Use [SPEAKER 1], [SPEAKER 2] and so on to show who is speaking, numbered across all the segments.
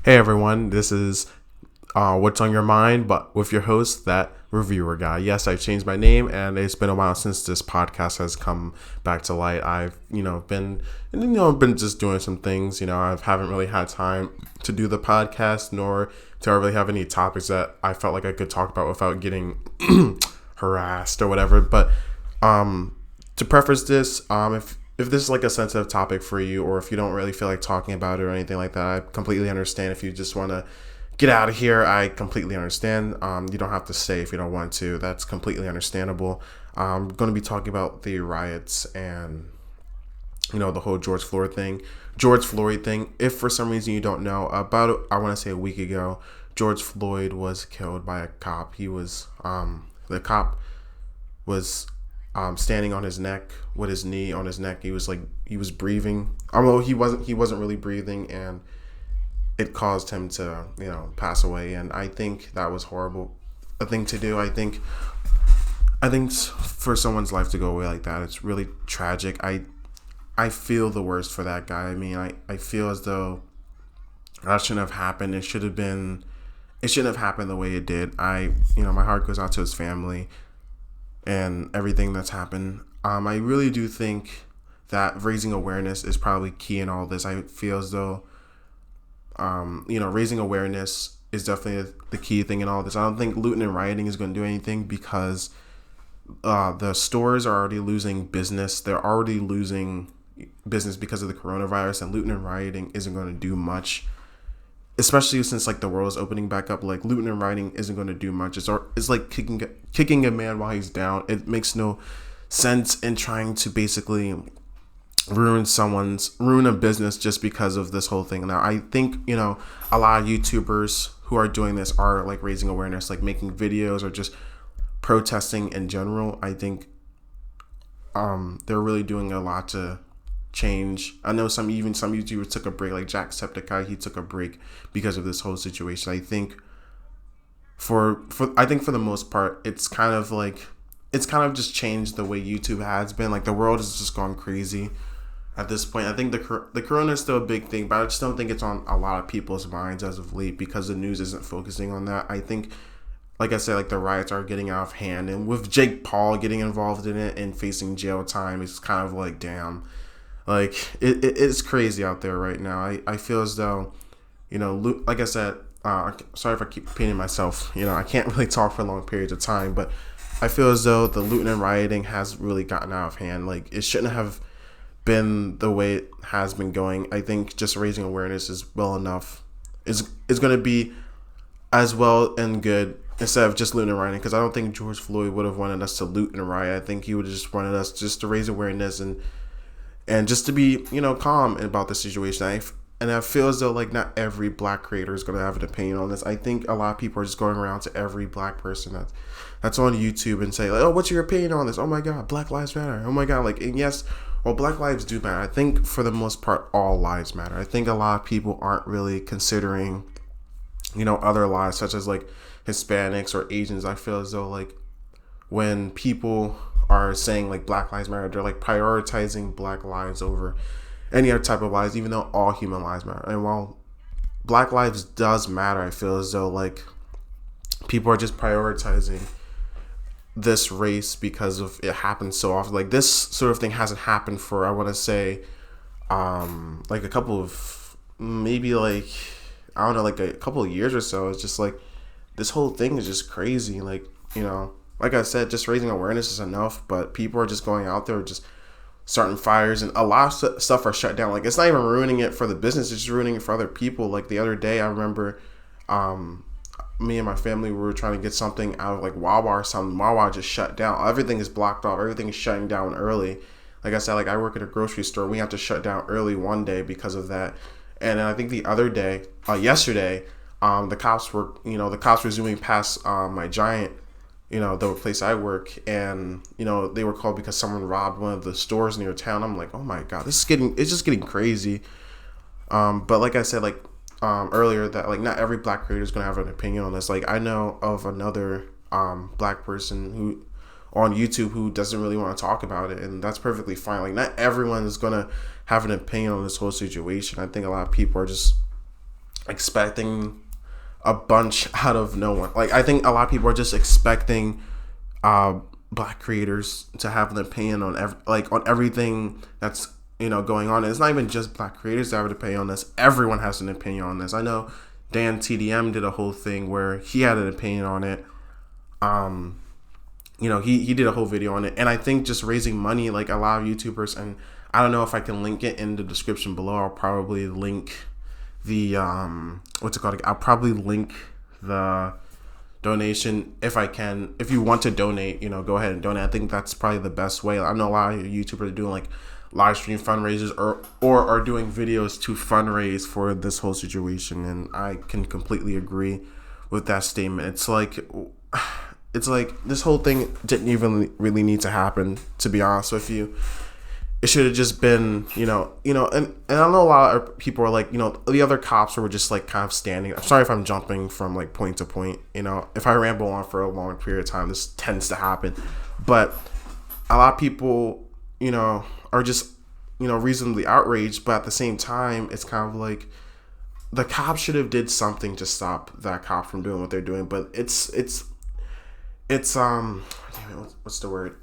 [SPEAKER 1] Hey everyone, this is What's on Your Mind, but with your host, that reviewer guy. Yes, I've changed my name, and it's been a while since this podcast has come back to light. I've been just doing some things. I haven't really had time to do the podcast, nor to really have any topics that I felt like I could talk about without getting harassed or whatever. But to preface this, if this is like a sensitive topic for you, or if you don't really feel like talking about it or anything like that, I completely understand. If you just want to get out of here, I completely understand. You don't have to stay if you don't want to. That's completely understandable. I'm going to be talking about the riots and the whole George Floyd thing. If for some reason you don't know, I want to say a week ago, George Floyd was killed by a cop. The cop was standing on his neck with his knee on his neck. He was breathing. Although he wasn't really breathing, and it caused him to pass away. And I think that was horrible a thing to do. I think for someone's life to go away like that, it's really tragic. I feel the worst for that guy. I mean, I feel as though that shouldn't have happened. It shouldn't have happened the way it did. My heart goes out to his family and everything that's happened. I really do think that raising awareness is probably key in all this. I feel as though, raising awareness is definitely the key thing in all this. I don't think looting and rioting is going to do anything, because the stores are already losing business. They're already losing business because of the coronavirus, and looting and rioting isn't going to do much. Especially since the world is opening back up, looting and rioting isn't going to do much. It's like kicking a man while he's down. It makes no sense in trying to basically ruin a business just because of this whole thing. Now, I think a lot of YouTubers who are doing this are raising awareness, making videos or just protesting in general. I think they're really doing a lot to change. I know some YouTubers took a break, like Jacksepticeye. He took a break because of this whole situation. I think for the most part, it's kind of just changed the way YouTube has been. The world has just gone crazy at this point. I think the corona is still a big thing, but I just don't think it's on a lot of people's minds as of late, because the news isn't focusing on that. I think, like I said, the riots are getting out of hand, and with Jake Paul getting involved in it and facing jail time, it's kind of damn. It's crazy out there right now. I feel as though, like I said, sorry if I keep repeating myself. I can't really talk for long periods of time, but I feel as though the looting and rioting has really gotten out of hand. It shouldn't have been the way it has been going. I think just raising awareness is well enough. Is going to be as well and good instead of just looting and rioting, because I don't think George Floyd would have wanted us to loot and riot. I think he would have just wanted us just to raise awareness and just to be, calm about the situation. I feel as though not every black creator is going to have an opinion on this. I think a lot of people are just going around to every black person that's on YouTube and say oh, what's your opinion on this? Oh my God, Black Lives Matter. Oh my God, and yes, well, Black lives do matter. I think for the most part, all lives matter. I think a lot of people aren't really considering, other lives, such as Hispanics or Asians. I feel as though when people are saying Black Lives Matter, they're prioritizing Black lives over any other type of lives, even though all human lives matter. And while Black lives does matter, I feel as though people are just prioritizing this race because of it happens so often. This sort of thing hasn't happened for, I want to say, a couple of, maybe I don't know, a couple of years or so. It's just this whole thing is just crazy. Like I said, just raising awareness is enough, but people are just going out there just starting fires, and a lot of stuff are shut down. It's not even ruining it for the business, it's just ruining it for other people. The other day, I remember me and my family were trying to get something out of Wawa or something. Wawa just shut down. Everything is blocked off. Everything is shutting down early. Like I said, I work at a grocery store. We have to shut down early one day because of that. And then I think the other day, yesterday, the cops were zooming past my Giant, the place I work, and they were called because someone robbed one of the stores near town. I'm like, oh my God, it's just getting crazy. But like I said, earlier, that not every black creator is gonna have an opinion on this. I know of another black person who on YouTube who doesn't really want to talk about it, and that's perfectly fine. Not everyone is gonna have an opinion on this whole situation. I think a lot of people are just expecting a bunch out of no one. Like I think a lot of people are just expecting black creators to have an opinion on on everything that's going on. And it's not even just black creators that have an opinion on this. Everyone has an opinion on this. I know Dan TDM did a whole thing where he had an opinion on it. He did a whole video on it, and I think just raising money, like a lot of YouTubers, and I don't know if I can link it in the description below. I'll probably link the what's it called? I'll probably link the donation if I can. If you want to donate, go ahead and donate. I think that's probably the best way. I know a lot of YouTubers are doing like live stream fundraisers or are doing videos to fundraise for this whole situation, and I can completely agree with that statement. It's like this whole thing didn't even really need to happen, to be honest with you. It should have just been, and I know a lot of people are like, the other cops were just like kind of standing. I'm sorry if I'm jumping from like point to point. If I ramble on for a long period of time, this tends to happen. But a lot of people, are just, reasonably outraged. But at the same time, it's kind of like the cops should have did something to stop that cop from doing what they're doing. But it's what's the word?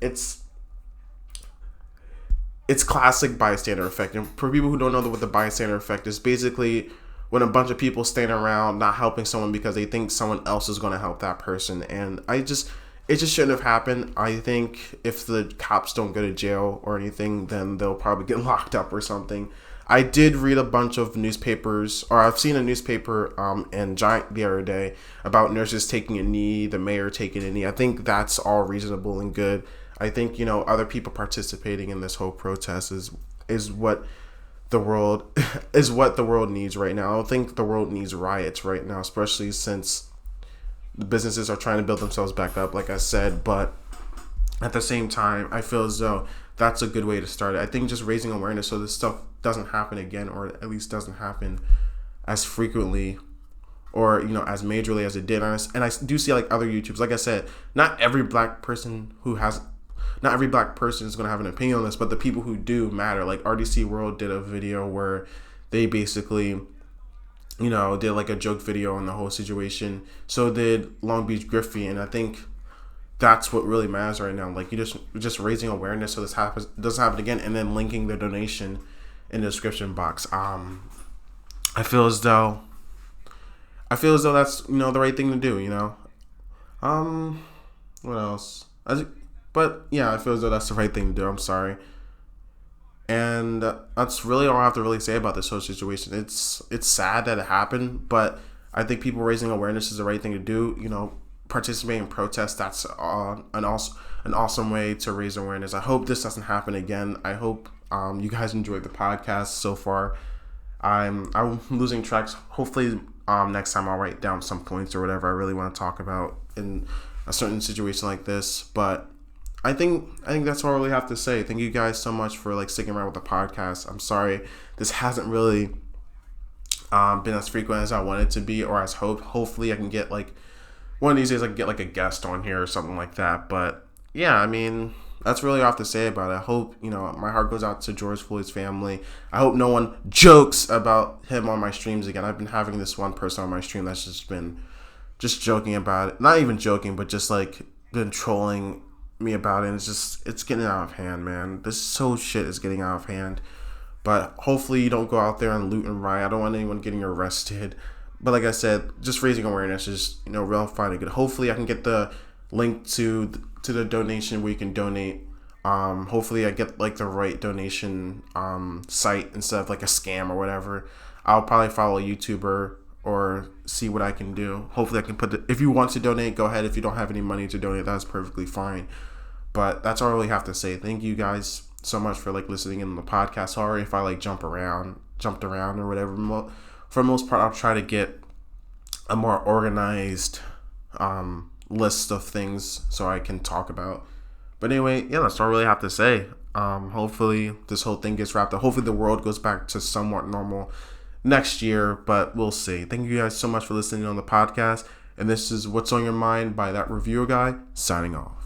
[SPEAKER 1] It's classic bystander effect. And for people who don't know what the bystander effect is, basically when a bunch of people stand around not helping someone because they think someone else is going to help that person. And it just shouldn't have happened. I think if the cops don't go to jail or anything, then they'll probably get locked up or something. I did read a bunch of newspapers, or I've seen a newspaper in Giant the other day about nurses taking a knee, the mayor taking a knee. I think that's all reasonable and good. I think, other people participating in this whole protest is what the world needs right now. I don't think the world needs riots right now, especially since the businesses are trying to build themselves back up, like I said. But at the same time, I feel as though that's a good way to start it. I think just raising awareness so this stuff doesn't happen again, or at least doesn't happen as frequently or as majorly as it did. And I do see like other YouTubers, like I said, not every black person is going to have an opinion on this, but the people who do matter. Like RDC World did a video where they basically did like a joke video on the whole situation. So did Long Beach Griffey, and I think that's what really matters right now. Like you just raising awareness so this doesn't happen again, and then linking the donation in the description box. I feel as though that's the right thing to do. What else? But yeah, I feel as though that's the right thing to do. I'm sorry. And that's really all I have to really say about this whole situation. It's sad that it happened, but I think people raising awareness is the right thing to do. Participating in protests, that's an awesome way to raise awareness. I hope this doesn't happen again. I hope you guys enjoyed the podcast so far. I'm losing tracks. Hopefully next time I'll write down some points or whatever I really want to talk about in a certain situation like this. But I think that's all I really have to say. Thank you guys so much for like sticking around with the podcast. I'm sorry this hasn't really been as frequent as I wanted to be or as hoped. Hopefully I can get like one of these days I can get like a guest on here or something like that. But yeah, I mean, that's really all I have to say about it. I hope, my heart goes out to George Floyd's family. I hope no one jokes about him on my streams again. I've been having this one person on my stream that's just been joking about it. Not even joking, but just like been trolling me about it. And it's getting out of hand, man. This whole shit is getting out of hand. But hopefully you don't go out there and loot and riot. I don't want anyone getting arrested. But like I said, just raising awareness is, real fun and good. Hopefully I can get the link to the donation where you can donate. Hopefully I get like the right donation site instead of like a scam or whatever. I'll probably follow a YouTuber or see what I can do. Hopefully I can if you want to donate, go ahead. If you don't have any money to donate, that's perfectly fine. But that's all I really have to say. Thank you guys so much for like listening in the podcast. Sorry if I like jumped around or whatever. For the most part, I'll try to get a more organized list of things so I can talk about. But anyway, yeah, that's all I really have to say. Hopefully this whole thing gets wrapped up. Hopefully the world goes back to somewhat normal next year, but we'll see. Thank you guys so much for listening on the podcast. And this is What's on Your Mind by That Reviewer Guy, signing off.